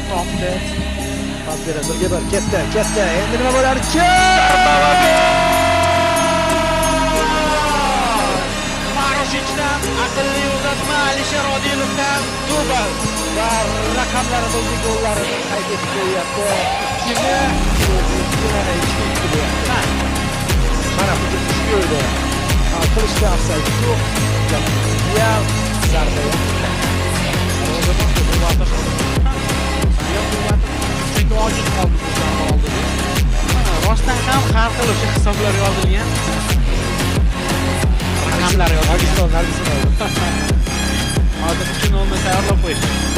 topdi. Pas beradi. Birga bir ketdi. Endi nima bo'larki? Maroshichdan aqlli uzatma, Alisher Odilovdan dubl va raqamlarida o'zi gollarini qayd etib qo'yapti. Mana bu yo'lda qilishga afzal yo'q. Real zarba ojiz qoldi bu zarba oldida. Rostdan ham har xil o'sha hisoblar yozilgan. Raqamlar yozilgan. Hozir uchun olmasa tayyorlab qo'yishdi.